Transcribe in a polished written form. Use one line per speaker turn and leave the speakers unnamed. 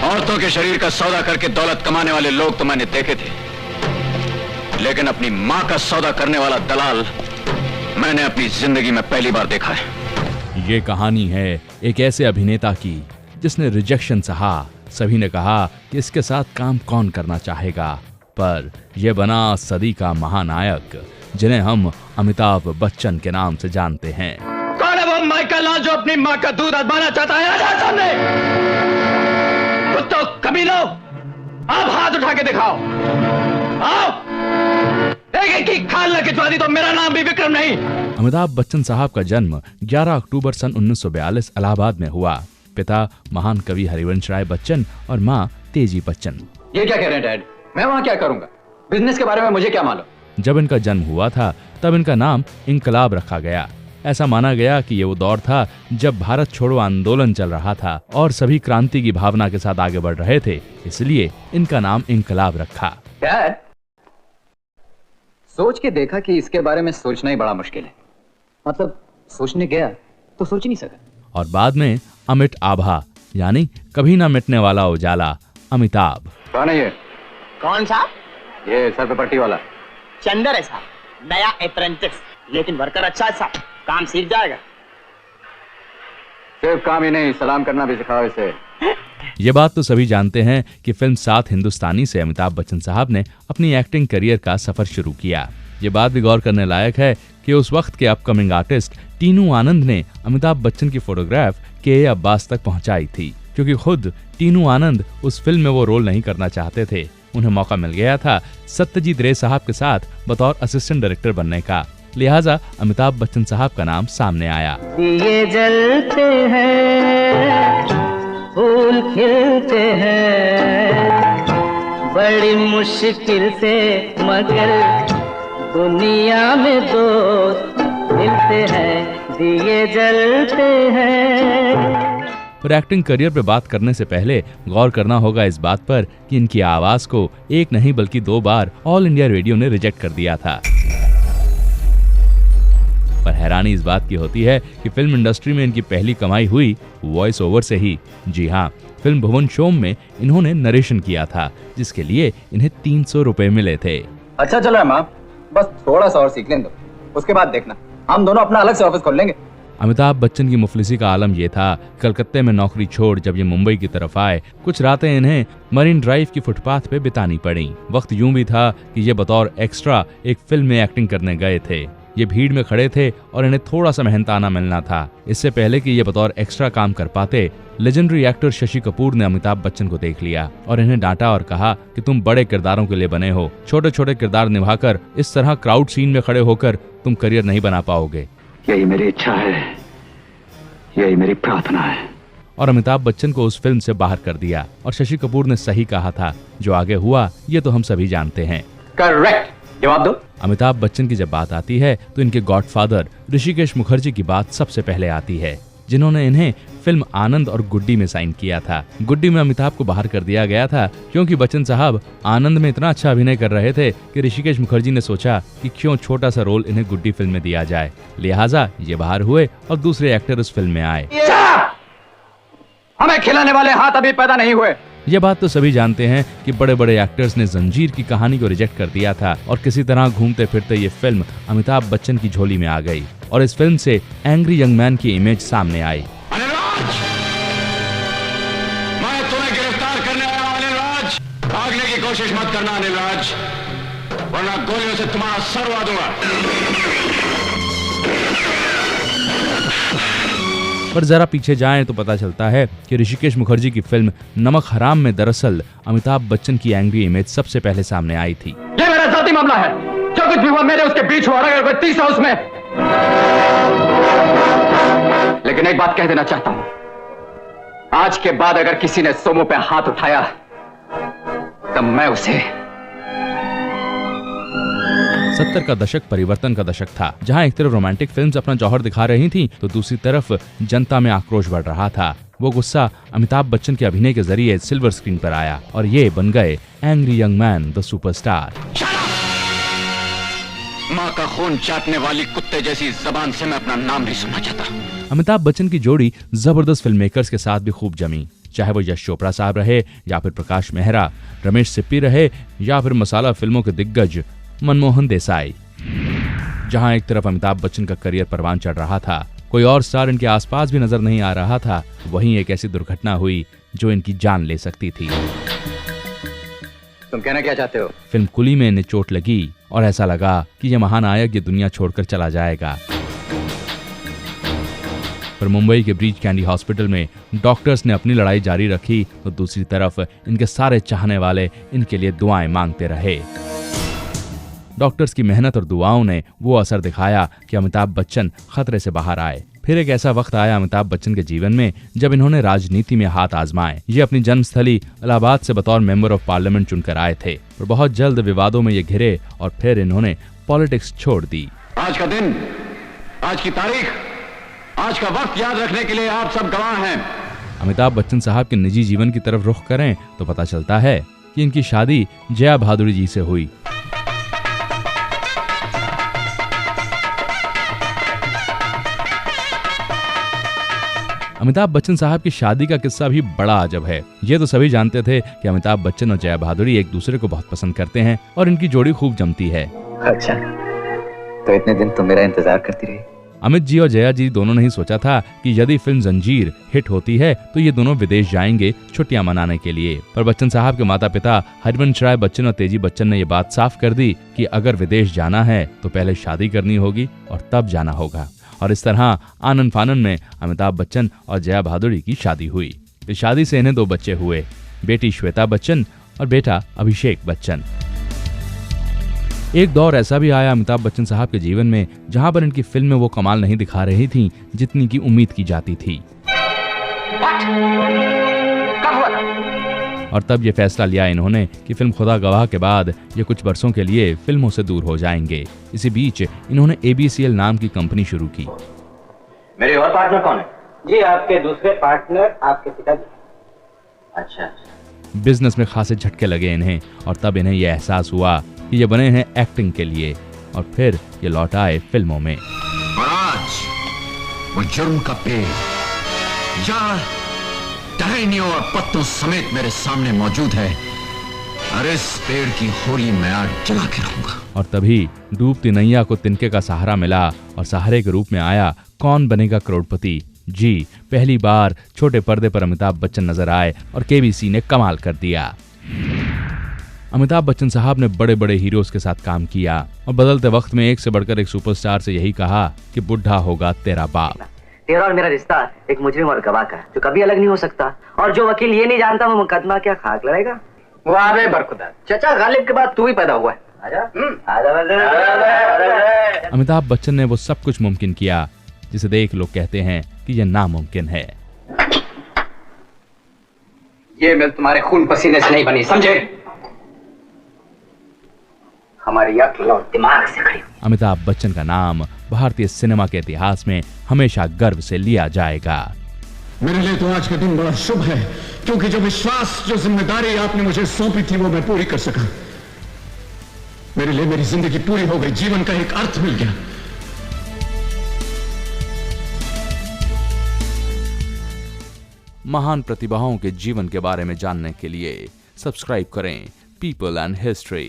औरतों के शरीर का सौदा करके दौलत कमाने वाले लोग तो मैंने देखे थे, लेकिन अपनी मां का सौदा करने वाला दलाल मैंने अपनी जिंदगी में पहली बार देखा है।
ये कहानी है एक ऐसे अभिनेता की जिसने रिजेक्शन सहा। सभी ने कहा कि इसके साथ काम कौन करना चाहेगा, पर यह बना सदी का महानायक जिन्हें हम अमिताभ बच्चन के नाम से जानते हैं।
कौन है वो माइकल लाल जो अपनी मां का दूध आजमाना चाहता है? आजा सामने। कुत्तों, कमीनों, आप हाथ उठा के दिखाओ। आओ, एक की खाल न खिंचवा दी तो मेरा नाम भी विक्रम नहीं।
अमिताभ बच्चन साहब का जन्म 11 अक्टूबर सन 1942 इलाहाबाद में हुआ। पिता महान कवि हरिवंश राय बच्चन और मां तेजी बच्चन।
ये क्या कह रहे हैं डैड? मैं वहां क्या करूंगा? बिजनेस के बारे में मुझे क्या मालूम?
जब इनका जन्म हुआ था तब इनका नाम इनकलाब रखा गया। ऐसा माना गया कि ये वो दौर था जब भारत छोड़ो आंदोलन चल रहा था और सभी क्रांति की भावना के साथ आगे बढ़ रहे थे, इसलिए इनका नाम इनकलाब रखा।
डैड, सोच के देखा कि इसके बारे में सोचना ही बड़ा मुश्किल है। मतलब सोचने गया तो सोच ही नहीं सका।
और बाद में अमिट आभा यानी कभी ना मिटने वाला उजाला अमिताभ।
कौन है ये?
कौन सा?
ये सर पे पट्टी वाला।
चंदर है साहब, नया अप्रेंटिस, लेकिन वर्कर अच्छा है साहब, काम सीख जाएगा।
सिर्फ काम ही नहीं, सलाम करना भी सिखाओ इसे।
ये बात तो सभी जानते हैं कि फिल्म 7 हिंदुस्तानी से अमिताभ बच्चन साहब ने अपनी एक्टिंग करियर का सफर शुरू किया। ये बात भी गौर करने लायक है कि उस वक्त के अपकमिंग आर्टिस्ट टीनू आनंद ने अमिताभ बच्चन की फोटोग्राफ के अब्बास तक पहुंचाई थी, क्योंकि खुद टीनू आनंद उस फिल्म में वो रोल नहीं करना चाहते थे। उन्हें मौका मिल गया था सत्यजीत रे साहब के साथ बतौर असिस्टेंट डायरेक्टर बनने का, लिहाजा अमिताभ बच्चन साहब का नाम सामने आया।
दिए जलते हैं, फूल खिलते हैं, बड़ी मुश्किल से मगर दुनिया में दोस्त मिलते हैं, दिए जलते हैं।
पर एक्टिंग करियर पर बात करने से पहले गौर करना होगा इस बात पर कि इनकी आवाज को एक नहीं बल्कि 2 बार ऑल इंडिया रेडियो ने रिजेक्ट कर दिया था। पर हैरानी इस बात की होती है कि फिल्म इंडस्ट्री में इनकी पहली कमाई हुई वॉइस ओवर से ही। जी हाँ, फिल्म भुवन शोम में इन्होंने नरेशन किया था, जिसके लिए इन्हें 300 रुपए मिले थे।
अच्छा चलो है माँ, बस थोड़ा सा और सीख लें दो, उसके बाद देखना हम दोनों अपना अलग से ऑफिस खोल लेंगे।
अमिताभ बच्चन की मुफलिसी का आलम ये था, कलकत्ते में नौकरी छोड़ जब ये मुंबई की तरफ आए, कुछ रातें इन्हें मरीन ड्राइव की फुटपाथ पे बितानी पड़ी। वक्त यूं भी था कि ये बतौर एक्स्ट्रा एक फिल्म में एक्टिंग करने गए थे। ये भीड़ में खड़े थे और इन्हें थोड़ा सा मेहनताना मिलना था। इससे पहले कि ये बतौर एक्स्ट्रा काम कर पाते, लेजेंडरी एक्टर शशि कपूर ने अमिताभ बच्चन को देख लिया और इन्हें डांटा और कहा कि तुम बड़े किरदारों के लिए बने हो, छोटे छोटे किरदार निभाकर इस तरह क्राउड सीन में खड़े होकर तुम करियर नहीं बना पाओगे।
यही मेरी इच्छा है, यही मेरी प्रार्थना है।
और अमिताभ बच्चन को उस फिल्म से बाहर कर दिया। और शशि कपूर ने सही कहा था, जो आगे हुआ ये तो हम सभी जानते हैं।
करेक्ट, जवाब दो।
अमिताभ बच्चन की जब बात आती है तो इनके गॉडफादर ऋषिकेश मुखर्जी की बात सबसे पहले आती है, जिन्होंने इन्हें फिल्म आनंद और गुड्डी में साइन किया था। गुड्डी में अमिताभ को बाहर कर दिया गया था क्योंकि बच्चन साहब आनंद में इतना अच्छा अभिनय कर रहे थे कि ऋषिकेश मुखर्जी ने सोचा कि क्यों छोटा सा रोल इन्हें गुड्डी फिल्म में दिया जाए, लिहाजा ये बाहर हुए और दूसरे एक्टर उस फिल्म में आए।
हमें खिलाने वाले हाथ अभी पैदा नहीं हुए।
ये बात तो सभी जानते हैं कि बड़े बड़े एक्टर्स ने जंजीर की कहानी को रिजेक्ट कर दिया था और किसी तरह घूमते फिरते ये फिल्म अमिताभ बच्चन की झोली में आ गई और इस फिल्म से एंग्री यंग मैन की इमेज सामने आई।
मैं तुम्हें गिरफ्तार करने आया हूं अनिल। भागने की कोशिश मत करना अनिल, वरना गोलियों से तुम्हारा सर उड़ा दूंगा।
पर जरा पीछे जाएं तो पता चलता है कि ऋषिकेश मुखर्जी की फिल्म नमक हराम में दरअसल अमिताभ बच्चन की एंग्री इमेज सबसे पहले सामने आई थी।
ये मेरा जाती मामला है, जो कुछ भी हुआ मेरे उसके बीच हुआ, अगर कोई तीसरा उसमें। लेकिन एक बात कह देना चाहता हूं, आज के बाद अगर किसी ने सोमू पे हाथ उठाया तब मैं उसे
70 का दशक परिवर्तन का दशक था, जहां एक तरफ रोमांटिक फिल्म्स अपना जौहर दिखा रही थीं, तो दूसरी तरफ जनता में आक्रोश बढ़ रहा था। वो गुस्सा अमिताभ बच्चन के अभिनय के जरिए सिल्वर स्क्रीन पर आया और ये बन गए angry young man the superstar.
माँ का खून चाटने वाली कुत्ते जैसी जबान से मैं अपना नाम नहीं सुनना चाहता।
अमिताभ बच्चन की जोड़ी जबरदस्त फिल्म मेकर्स के साथ भी खूब जमी, चाहे वो यश चोपड़ा साहब रहे या फिर प्रकाश मेहरा, रमेश सिप्पी रहे या फिर मसाला फिल्मों के दिग्गज मनमोहन देसाई। जहां एक तरफ अमिताभ बच्चन का करियर परवान चढ़ रहा था, कोई और स्टार इनके आसपास भी नजर नहीं आ रहा था, वहीं एक ऐसी दुर्घटना हुई जो इनकी जान ले सकती थी।
तुम कहना क्या चाहते हो?
फिल्म कुली में इन्हें चोट लगी और ऐसा लगा कि यह महानायक ये दुनिया छोड़कर चला जाएगा। पर मुंबई के ब्रीच कैंडी हॉस्पिटल में डॉक्टर्स ने अपनी लड़ाई जारी रखी तो दूसरी तरफ इनके सारे चाहने वाले इनके लिए दुआएं मांगते रहे। डॉक्टर्स की मेहनत और दुआओं ने वो असर दिखाया कि अमिताभ बच्चन खतरे से बाहर आए। फिर एक ऐसा वक्त आया अमिताभ बच्चन के जीवन में जब इन्होंने राजनीति में हाथ आजमाए। ये अपनी जन्मस्थली इलाहाबाद से बतौर मेंबर ऑफ पार्लियामेंट चुनकर आए थे, पर बहुत जल्द विवादों में ये घिरे और फिर इन्होंने पॉलिटिक्स छोड़ दी।
आज का दिन, आज की तारीख, आज का वक्त याद रखने के लिए आप सब गवाह हैं।
अमिताभ बच्चन साहब के निजी जीवन की तरफ रुख करें तो पता चलता है कि इनकी शादी जया भादुड़ी जी से हुई। अमिताभ बच्चन साहब की शादी का किस्सा भी बड़ा अजब है। ये तो सभी जानते थे कि अमिताभ बच्चन और जया भादुड़ी एक दूसरे को बहुत पसंद करते हैं और इनकी जोड़ी खूब जमती है।
अच्छा, तो इतने दिन तुम मेरा इंतजार करती रही?
अमित जी और जया जी दोनों ने ही सोचा था कि यदि फिल्म जंजीर हिट होती है तो ये दोनों विदेश जाएंगे छुट्टियां मनाने के लिए। पर बच्चन साहब के माता पिता हरिवंश राय बच्चन और तेजी बच्चन ने ये बात साफ कर दी कि अगर विदेश जाना है तो पहले शादी करनी होगी और तब जाना होगा। और इस तरह आनन फानन में अमिताभ बच्चन और जया भादुड़ी की शादी हुई। इस शादी से इन्हें 2 बच्चे हुए, बेटी श्वेता बच्चन और बेटा अभिषेक बच्चन। एक दौर ऐसा भी आया अमिताभ बच्चन साहब के जीवन में जहां पर इनकी फिल्म में वो कमाल नहीं दिखा रही थी जितनी की उम्मीद की जाती थी। और तब ये फैसला लिया इन्होंने कि फिल्म खुदा गवाह के बाद ये कुछ बरसों के लिए फिल्मों से दूर हो जाएंगे। इसी बीच इन्होंने ABCL नाम की कंपनी शुरू की।
मेरे और पार्टनर कौन है?
जी आपके दूसरे पार्टनर आपके पिताजी।
अच्छा,
बिजनेस में खासे झटके लगे इन्हें और तब इन्हें यह एहसास हुआ कि ये बने हैं एक्टिंग के लिए और फिर ये लौट आए फिल्मों में।
और आज वो जुर्म का पेड़ या टहनियों और पत्तों समेत मेरे सामने मौजूद है और इस पेड़ की होली मैं आज जला के रहूंगा।
और तभी डूबती नैया को तिनके का सहारा मिला और सहारे के रूप में आया कौन बनेगा करोड़पति। जी, पहली बार छोटे पर्दे पर अमिताभ बच्चन नजर आए और KBC ने कमाल कर दिया। अमिताभ बच्चन साहब ने बड़े बड़े हीरोज के साथ काम किया और बदलते वक्त में एक से बढ़कर एक सुपरस्टार से यही कहा कि बुढ़ा होगा तेरा बाप।
तेरा और मेरा रिश्ता एक मुजरिम और गवाह का जो कभी अलग नहीं हो सकता, और जो वकील ये नहीं जानता वो मुकदमा क्या खाक लड़ेगा।
वाह बे बरखुदा, चचा गालिब के बाद तू ही पैदा हुआ है।
अमिताभ बच्चन ने वो सब कुछ मुमकिन किया जिसे देख लोग कहते हैं कि यह नामुमकिन है।
ये मिल तुम्हारे खून पसीने से नहीं बनी, समझे? हमारी अक्ल और दिमाग से खड़ी।
अमिताभ बच्चन का नाम भारतीय सिनेमा के इतिहास में हमेशा गर्व से लिया जाएगा।
मेरे लिए तो आज का दिन बड़ा शुभ है क्योंकि जो विश्वास, जो जिम्मेदारी आपने मुझे सौंपी थी वो मैं पूरी कर सका। मेरे लिए मेरी जिंदगी पूरी हो गई, जीवन का एक अर्थ मिल गया।
महान प्रतिभाओं के जीवन के बारे में जानने के लिए सब्सक्राइब करें पीपल एंड हिस्ट्री।